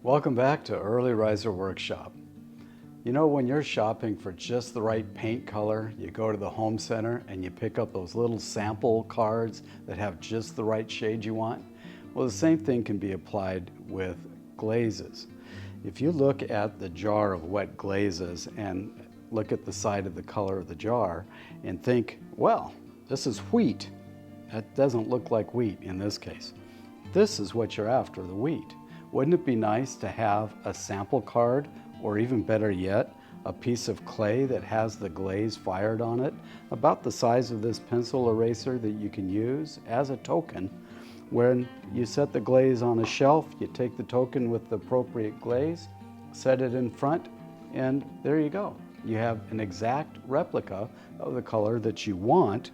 Welcome back to Early Riser Workshop. You know, when you're shopping for just the right paint color, you go to the home center and you pick up those little sample cards that have just the right shade you want. Well, the same thing can be applied with glazes. If you look at the jar of wet glazes and look at the side of the color of the jar and think, well, this is wheat. That doesn't look like wheat in this case. This is what you're after, the wheat. Wouldn't it be nice to have a sample card, or even better yet, a piece of clay that has the glaze fired on it, about the size of this pencil eraser that you can use as a token? When you set the glaze on a shelf, you take the token with the appropriate glaze, set it in front, and there you go. You have an exact replica of the color that you want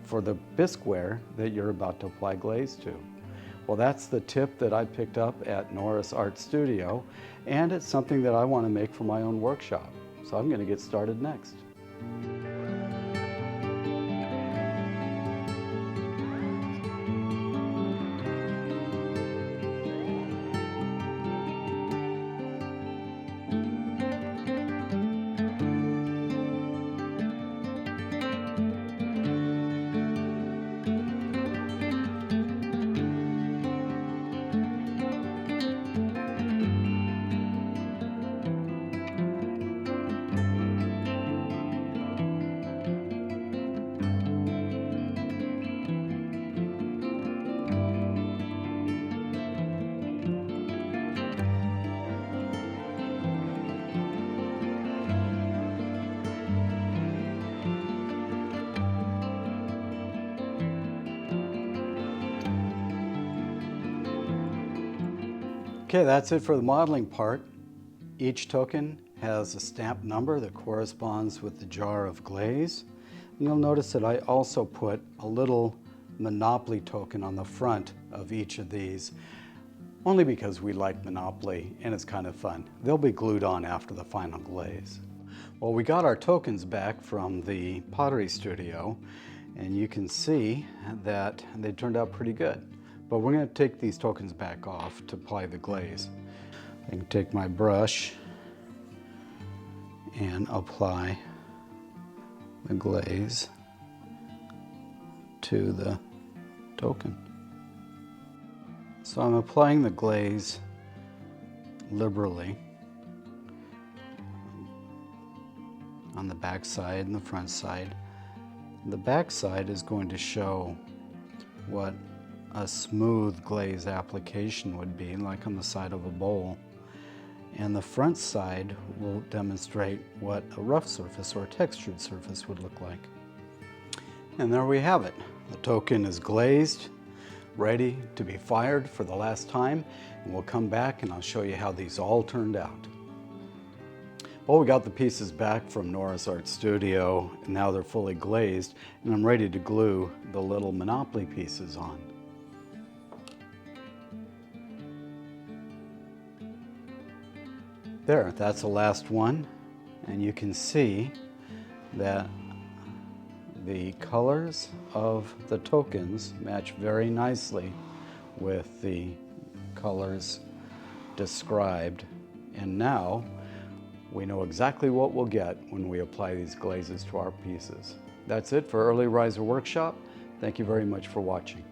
for the bisqueware that you're about to apply glaze to. Well, that's the tip that I picked up at Norris Arts Studio, and it's something that I want to make for my own workshop. So I'm going to get started next. Okay, that's it for the modeling part. Each token has a stamp number that corresponds with the jar of glaze. And you'll notice that I also put a little Monopoly token on the front of each of these, only because we like Monopoly and it's kind of fun. They'll be glued on after the final glaze. Well, we got our tokens back from the pottery studio, and you can see that they turned out pretty good. But we're going to take these tokens back off to apply the glaze. I can take my brush and apply the glaze to the token. So I'm applying the glaze liberally on the back side and the front side. The back side is going to show what a smooth glaze application would be, like on the side of a bowl. And the front side will demonstrate what a rough surface or a textured surface would look like. And there we have it. The token is glazed, ready to be fired for the last time. And we'll come back and I'll show you how these all turned out. Well, we got the pieces back from Norris Arts Studio, and now they're fully glazed, and I'm ready to glue the little Monopoly pieces on. There, that's the last one, and you can see that the colors of the tokens match very nicely with the colors described, and now we know exactly what we'll get when we apply these glazes to our pieces. That's it for Early Riser Workshop. Thank you very much for watching.